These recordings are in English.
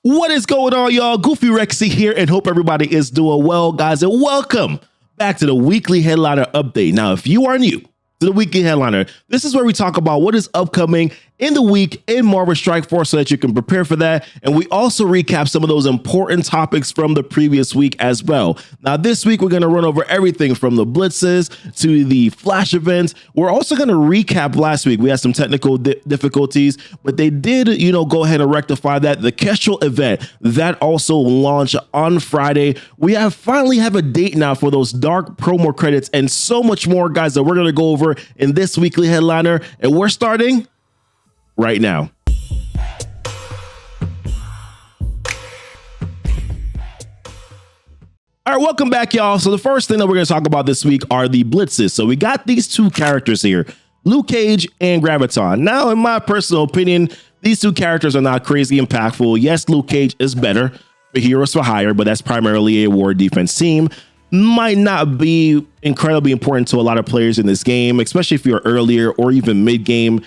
What is going on, y'all? Goofy Rexy here, and hope everybody is doing well, guys, and welcome back to the weekly headliner update. Now, if you are new to the weekly headliner, this is where we talk about what is upcoming in the week in Marvel Strike Force so that you can prepare for that. And we also recap some of those important topics from the previous week as well. Now, this week, we're going to run over everything from the Blitzes to the Flash events. We're also going to recap last week. We had some technical difficulties, but they did, go ahead and rectify that. The Kestrel Event, that also launched on Friday. We finally have a date now for those dark promo credits and so much more, guys, that we're going to go over in this weekly headliner. And we're starting right now. All right, welcome back, y'all. So the first thing that we're going to talk about this week are the Blitzes. So we got these two characters here, Luke Cage and Graviton. Now, in my personal opinion, these two characters are not crazy impactful. Yes, Luke Cage is better for Heroes for Hire, but that's primarily a war defense team. Might not be incredibly important to a lot of players in this game, especially if you're earlier or even mid-game.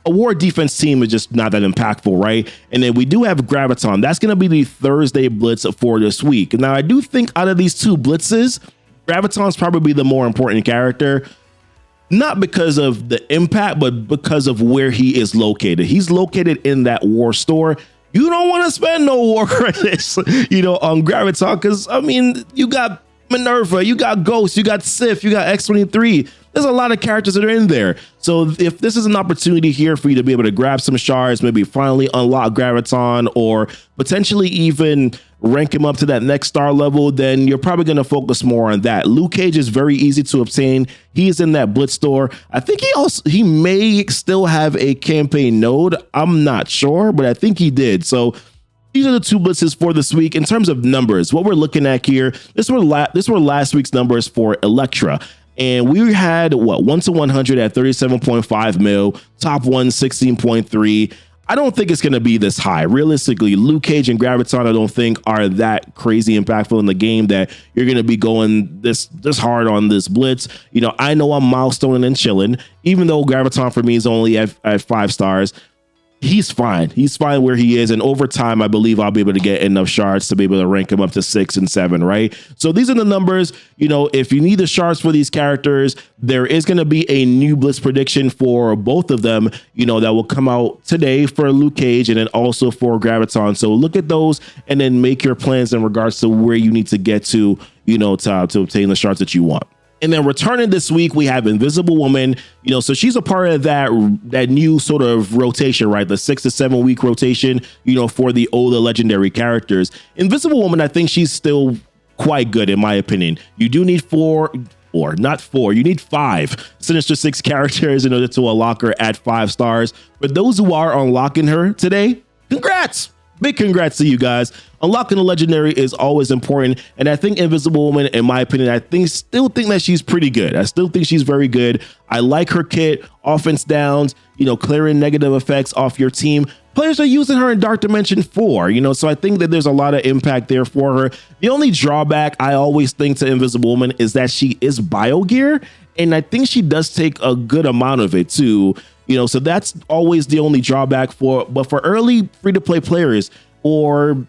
A war defense team is just not that impactful, right? And then we do have Graviton. That's going to be the Thursday Blitz for this week. Now, I do think out of these two Blitzes, Graviton's probably the more important character, not because of the impact, but because of where he is located. He's located in that war store. You don't want to spend no war credits, on Graviton, because, you got Minerva, you got Ghost, you got Sif, you got X-23. There's a lot of characters that are in there. So if this is an opportunity here for you to be able to grab some shards, maybe finally unlock Graviton or potentially even rank him up to that next star level, then you're probably going to focus more on that. Luke Cage is very easy to obtain. He's in that Blitz store. I think he may still have a campaign node. I'm not sure, but I think he did. So these are the two Blitzes for this week. In terms of numbers, what we're looking at here, this were last week's numbers for Elektra. And we had 1 to 100 at 37.5 mil, top 1 16.3. I don't think it's going to be this high. Realistically, Luke Cage and Graviton, I don't think are that crazy impactful in the game that you're going to be going this hard on this Blitz. I know I'm milestoning and chilling, even though Graviton for me is only at 5 stars. He's fine. He's fine where he is. And over time, I believe I'll be able to get enough shards to be able to rank him up to 6 and 7, right? So these are the numbers. If you need the shards for these characters, there is going to be a new Blitz prediction for both of them, that will come out today for Luke Cage and then also for Graviton. So look at those and then make your plans in regards to where you need to get to, to obtain the shards that you want. And then returning this week, we have Invisible Woman, so she's a part of that new sort of rotation, right? The 6 to 7 week rotation, for the older legendary characters. Invisible Woman, I think she's still quite good, in my opinion. You do need you need 5 Sinister 6 characters in order to unlock her at 5 stars. For those who are unlocking her today, congrats! Big congrats to you guys. Unlocking a legendary is always important. And I think Invisible Woman, in my opinion, still think that she's pretty good. I still think she's very good. I like her kit, offense downs, clearing negative effects off your team. Players are using her in Dark Dimension 4, so I think that there's a lot of impact there for her. The only drawback I always think to Invisible Woman is that she is BioGear, and I think she does take a good amount of it too. So that's always the only drawback but for early free-to-play players or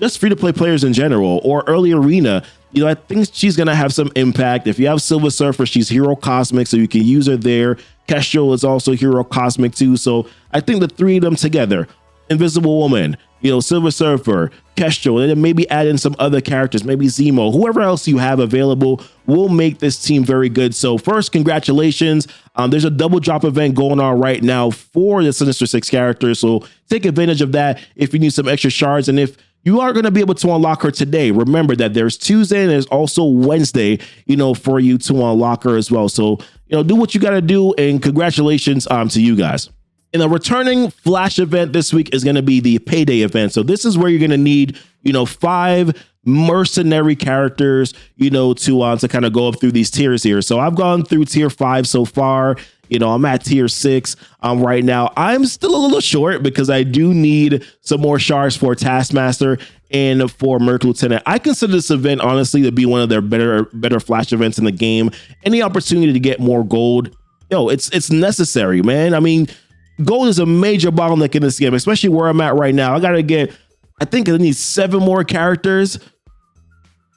just free-to-play players in general or early arena, I think she's going to have some impact. If you have Silver Surfer, she's Hero Cosmic, so you can use her there. Kestrel is also Hero Cosmic too. So I think the three of them together, Invisible Woman, Silver Surfer, Kestrel, and then maybe add in some other characters, maybe Zemo, whoever else you have available will make this team very good. So first, congratulations. There's a double drop event going on right now for the Sinister 6 characters. So take advantage of that if you need some extra shards. And if you are going to be able to unlock her today, remember that there's Tuesday and there's also Wednesday, for you to unlock her as well. So, do what you got to do, and congratulations to you guys. And the returning Flash event this week is going to be the Payday event. So this is where you're going to need, 5 mercenary characters, to kind of go up through these tiers here. So I've gone through tier 5 so far. I'm at tier 6 right now. I'm still a little short because I do need some more shards for Taskmaster and for Merc Lieutenant. I consider this event, honestly, to be one of their better Flash events in the game. Any opportunity to get more gold, it's necessary, man. Gold is a major bottleneck in this game, especially where I'm at right now. I got to get I think it needs 7 more characters.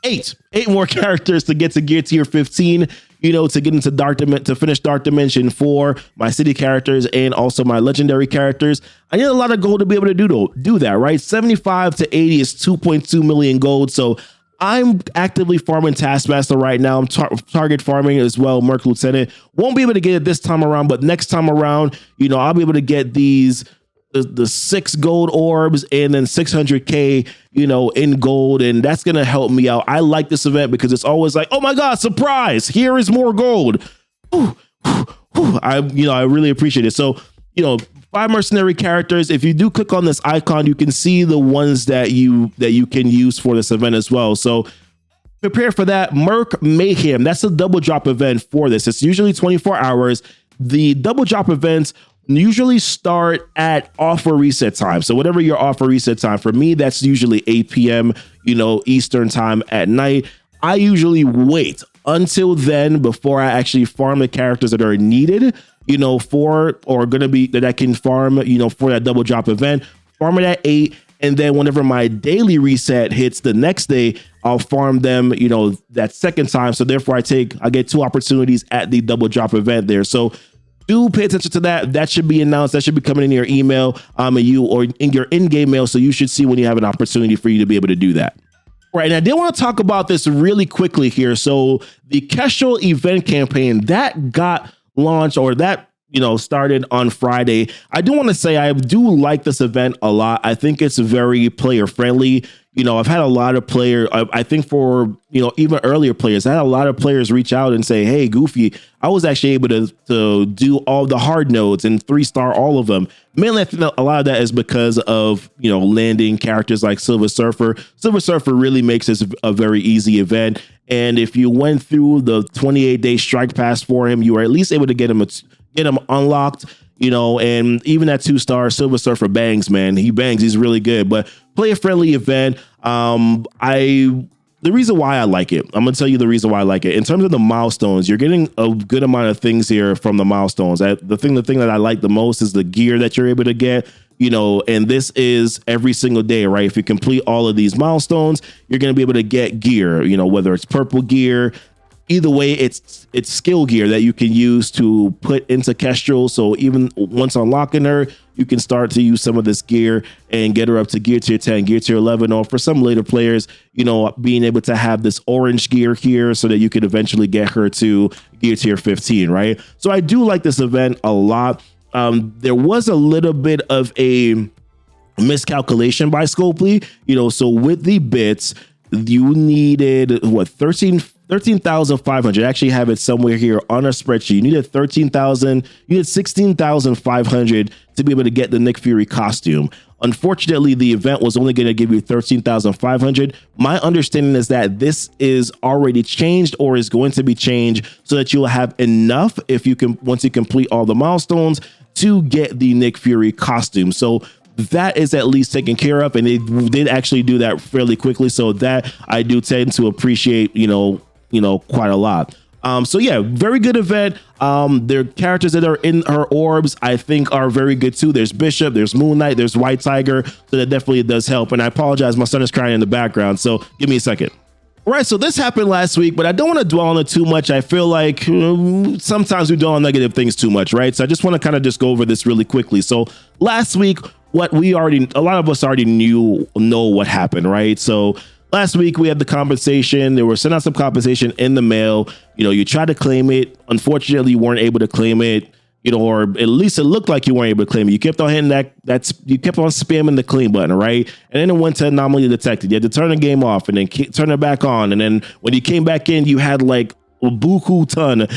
8 more characters to get to gear tier 15, to get into to finish Dark Dimension 4, my city characters and also my legendary characters. I need a lot of gold to be able to do that, right? 75 to 80 is 2.2 million gold. So I'm actively farming Taskmaster right now. I'm target farming as well. Merc Lieutenant won't be able to get it this time around, but next time around, I'll be able to get these the 6 gold orbs and then 600k in gold, and that's gonna help me out. I like this event because it's always like, oh my god, surprise, here is more gold. I really appreciate it. So 5 mercenary characters. If you do click on this icon, you can see the ones that you can use for this event as well. So prepare for that. Merc Mayhem, that's a double drop event for this. It's usually 24 hours. The double drop events usually start at offer reset time. So whatever your offer reset time, for me, that's usually 8 p.m., Eastern time at night. I usually wait until then before I actually farm the characters that are needed, for or going to be that I can farm, for that double drop event. Farm it at 8. And then whenever my daily reset hits the next day, I'll farm them, that second time. So therefore I get 2 opportunities at the double drop event there. So do pay attention to that. That should be announced. That should be coming in your email, or in your in-game mail. So you should see when you have an opportunity for you to be able to do that. All right, and I did want to talk about this really quickly here. So the Kestrel Event campaign that got launched, or that started on Friday. I do want to say I do like this event a lot. I think it's very player friendly. I've had a lot of I think for, even earlier players, I had a lot of players reach out and say, hey, Goofy, I was actually able to do all the hard nodes and 3-star all of them. Mainly, I think a lot of that is because of, landing characters like Silver Surfer. Silver Surfer really makes this a very easy event. And if you went through the 28-day strike pass for him, you were at least able to get him unlocked. And even that 2-star Silver Surfer bangs, man. He bangs. He's really good. But player friendly event. The reason why I like it, I'm going to tell you the reason why I like it. In terms of the milestones, you're getting a good amount of things here from the milestones. The thing that I like the most is the gear that you're able to get, and this is every single day, right? If you complete all of these milestones, you're going to be able to get gear, whether it's purple gear. Either way, it's skill gear that you can use to put into Kestrel. So even once unlocking her, you can start to use some of this gear and get her up to gear tier 10, gear tier 11, or for some later players, being able to have this orange gear here so that you could eventually get her to gear tier 15, right? So I do like this event a lot. There was a little bit of a miscalculation by Scopely, so with the bits, you needed 13,500. Actually have it somewhere here on a spreadsheet. You needed 16,500 to be able to get the Nick Fury costume. Unfortunately, the event was only going to give you 13,500. My understanding is that this is already changed or is going to be changed so that you'll have enough once you complete all the milestones to get the Nick Fury costume. So that is at least taken care of, and they did actually do that fairly quickly. So that I do tend to appreciate, quite a lot. So yeah, very good event. Their characters that are in her orbs, I think, are very good too. There's Bishop, there's Moon Knight, there's White Tiger. So that definitely does help. And I apologize, my son is crying in the background. So give me a second. All right, so this happened last week, but I don't want to dwell on it too much. I feel like sometimes we dwell on negative things too much, right? So I just want to kind of just go over this really quickly. So last week, a lot of us already know what happened, right? So last week we had the compensation. They were sent out some compensation in the mail. You tried to claim it. Unfortunately, you weren't able to claim it. Or at least it looked like you weren't able to claim it. You kept on hitting you kept on spamming the claim button, right? And then it went to anomaly detected. You had to turn the game off and then turn it back on. And then when you came back in, you had like a buku ton,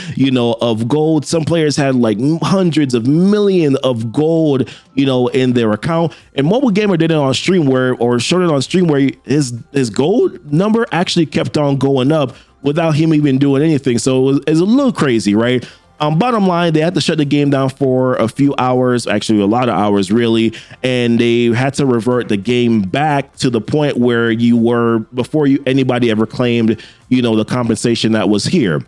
of gold. Some players had like hundreds of millions of gold, in their account. And Mobile Gamer did it on stream showed it on stream where his gold number actually kept on going up without him even doing anything. So it was a little crazy, right? Bottom line, they had to shut the game down for a few hours, actually a lot of hours really, and they had to revert the game back to the point where you were before anybody ever claimed, the compensation that was here.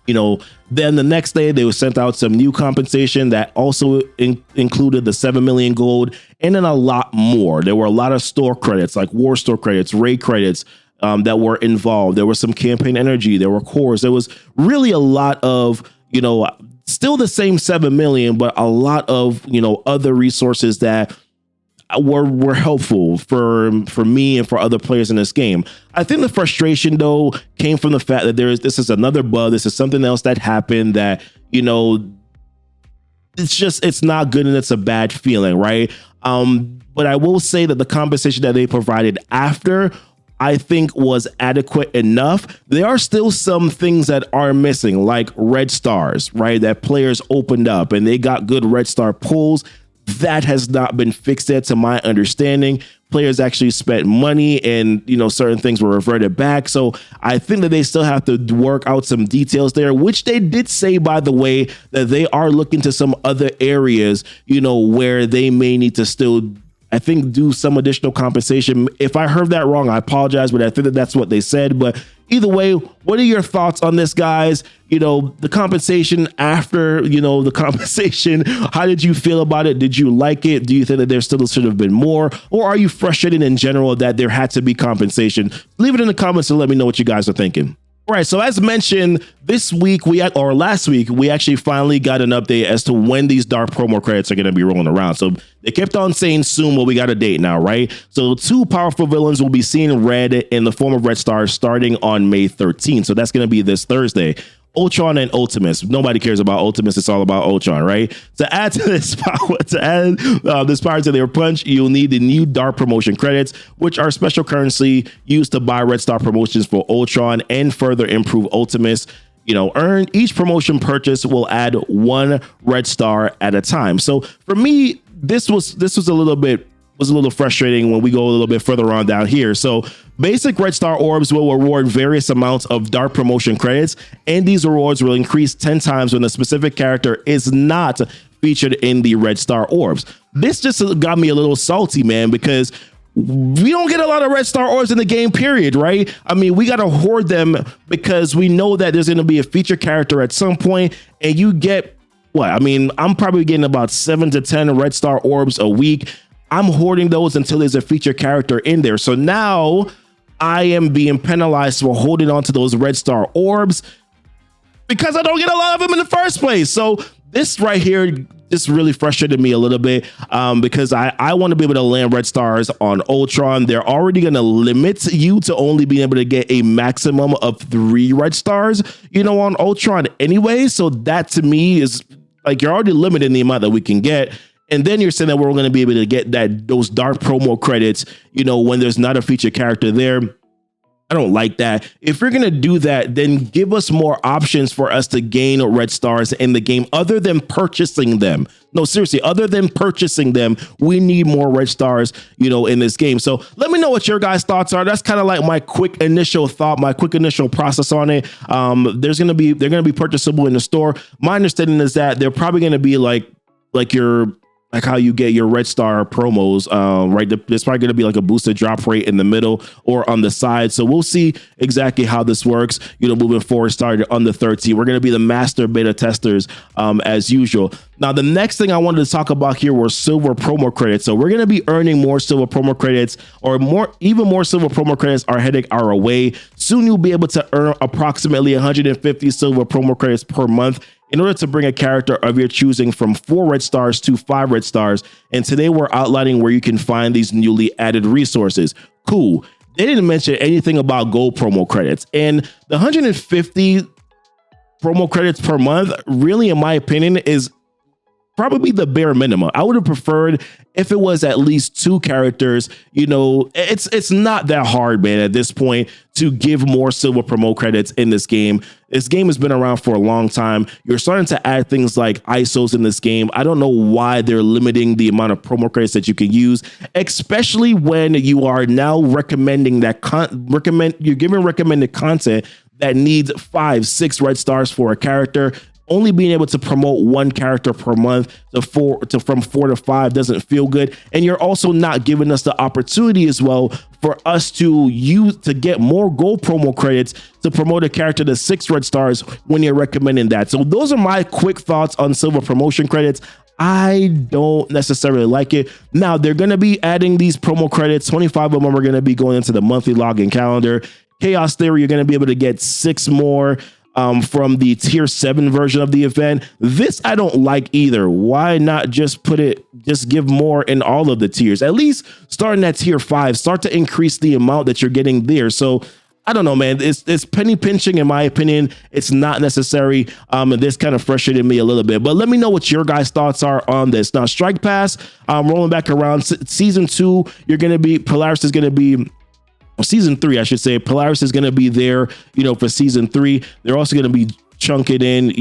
Then the next day they were sent out some new compensation that also included the 7 million gold and then a lot more. There were a lot of store credits, like war store credits, raid credits that were involved. There was some campaign energy. There were cores. There was really a lot of, still the same 7 million, but a lot of, other resources that were helpful for me and for other players in this game. I think the frustration though came from the fact that this is another bug. This is something else that happened that, it's not good and it's a bad feeling, right? But I will say that the compensation that they provided after, I think, was adequate enough. There are still some things that are missing, like red stars, right? That players opened up and they got good red star pulls. That has not been fixed yet, to my understanding. Players actually spent money and, certain things were reverted back. So I think that they still have to work out some details there, which they did say, by the way, that they are looking to some other areas, where they may need to still, I think, do some additional compensation. If I heard that wrong, I apologize, but I think that that's what they said. But either way, what are your thoughts on this, guys? The compensation after, the compensation, how did you feel about it? Did you like it? Do you think that there still should have been more? Or are you frustrated in general that there had to be compensation? Leave it in the comments and let me know what you guys are thinking. All right, so as mentioned, last week, we actually finally got an update as to when these dark promo credits are going to be rolling around. So they kept on saying soon, well, we got a date now, right? So 2 powerful villains will be seen red in the form of Red Stars starting on May 13th. So that's going to be this Thursday. Ultron and Ultimus. Nobody cares about Ultimus. It's all about Ultron, right? To add to this power, this power to their punch, you'll need the new dark promotion credits, which are special currency used to buy Red Star promotions for Ultron and further improve Ultimus. Earn each promotion purchase will add 1 Red Star at a time. So for me, this was a little frustrating when we go a little bit further on down here. So basic Red Star orbs will reward various amounts of dark promotion credits, and these rewards will increase 10 times when a specific character is not featured in the Red Star orbs. This just got me a little salty, man, because we don't get a lot of Red Star orbs in the game, period, right? I mean, we got to hoard them because we know that there's going to be a feature character at some point, and you get what? I mean, I'm probably getting about 7 to 10 Red Star orbs a week. I'm hoarding those until there's a feature character in there. So now I am being penalized for holding on to those Red Star orbs because I don't get a lot of them in the first place. So this right here, this really frustrated me a little bit because I want to be able to land Red Stars on Ultron. They're already going to limit you to only being able to get a maximum of 3 Red Stars, on Ultron anyway. So that to me is like, you're already limited in the amount that we can get. And then you're saying that we're going to be able to get those dark promo credits, when there's not a feature character there. I don't like that. If you're going to do that, then give us more options for us to gain Red Stars in the game other than purchasing them. No, seriously, other than purchasing them, we need more Red Stars, in this game. So let me know what your guys' thoughts are. That's kind of like my quick initial thought, my quick initial process on it. They're going to be purchasable in the store. My understanding is that they're probably going to be like how you get your Red Star promos, right? There's probably going to be like a boosted drop rate in the middle or on the side. So we'll see exactly how this works, moving forward, starting on the 13th. We're going to be the master beta testers as usual. Now, the next thing I wanted to talk about here were silver promo credits. So we're going to be earning more silver promo credits, or even more silver promo credits are heading our way. Soon you'll be able to earn approximately 150 silver promo credits per month in order to bring a character of your choosing from 4 Red Stars to 5 Red Stars. And today we're outlining where you can find these newly added resources. Cool. They didn't mention anything about gold promo credits, and the 150 promo credits per month, really, in my opinion, is probably the bare minimum. I would have preferred if it was at least 2 characters. It's not that hard, man, at this point to give more silver promo credits in this game. This game has been around for a long time. You're starting to add things like ISOs in this game. I don't know why they're limiting the amount of promo credits that you can use, especially when you are now recommending you're giving recommended content that needs 5, 6 Red Stars for a character. only being able to promote one character per month from 4 to 5 doesn't feel good. And you're also not giving us the opportunity as well for us to get more gold promo credits to promote a character to 6 red stars when you're recommending that. So those are my quick thoughts on silver promotion credits. I don't necessarily like it. Now they're going to be adding these promo credits. 25 of them are going to be going into the monthly login calendar. Chaos Theory, you're going to be able to get 6 more from the tier 7 version of the event. This I don't like either. Why not just give more in all of the tiers? At least starting at tier 5, start to increase the amount that you're getting there. So I don't know, man. It's penny pinching, in my opinion. It's not necessary. And this kind of frustrated me a little bit. But let me know what your guys' thoughts are on this. Now, Strike Pass, rolling back around season 2, Polaris is going to be. Season 3, I should say. Polaris is going to be there, for season 3. They're also going to be chunking in,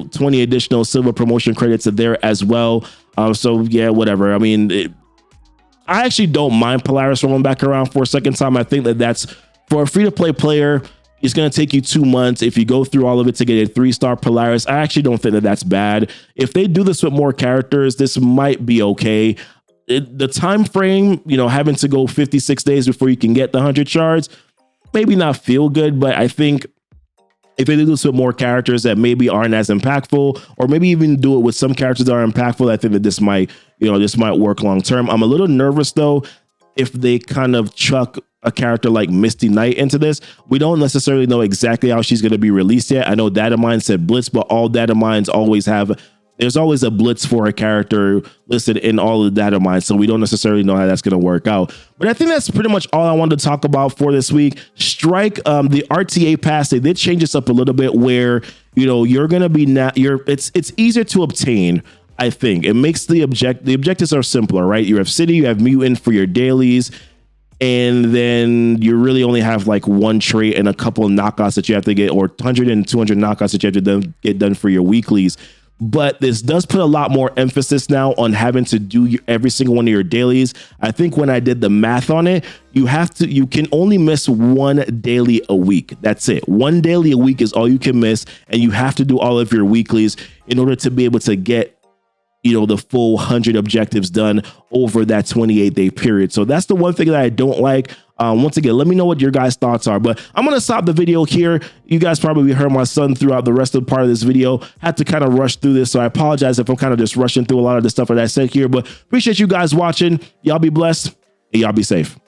20 additional silver promotion credits there as well. So yeah, whatever. I mean, I actually don't mind Polaris rolling back around for a second time. I think that's for a free-to-play player. It's going to take you 2 months. If you go through all of it to get a 3-star Polaris, I actually don't think that's bad. If they do this with more characters, this might be okay. The time frame, having to go 56 days before you can get the 100 shards, maybe not feel good, but I think if they do this with more characters that maybe aren't as impactful, or maybe even do it with some characters that are impactful, I think that this might work long term. I'm a little nervous though if they kind of chuck a character like Misty Knight into this. We don't necessarily know exactly how she's going to be released yet. I know data mines said Blitz, but all data mines there's always a Blitz for a character listed in all of the data mines, so we don't necessarily know how that's going to work out. But I think that's pretty much all I wanted to talk about for this week. Strike, the RTA pass, they did change this up a little bit where, you're going to be it's easier to obtain. I think it makes the objectives are simpler, right? You have City, you have Mutant for your dailies, and then you really only have like one trait and a couple of knockouts that you have to get, or 100 and 200 knockouts that you have to get done for your weeklies. But this does put a lot more emphasis now on having to do every single one of your dailies. I think when I did the math on it, you can only miss one daily a week. That's it. One daily a week is all you can miss. And you have to do all of your weeklies in order to be able to get the full 100 objectives done over that 28-day period. So that's the one thing that I don't like. Once again, let me know what your guys' thoughts are, but I'm going to stop the video here. You guys probably heard my son throughout the rest of the part of this video. Had to kind of rush through this, so I apologize if I'm kind of just rushing through a lot of the stuff that I said here, but appreciate you guys watching. Y'all be blessed and y'all be safe.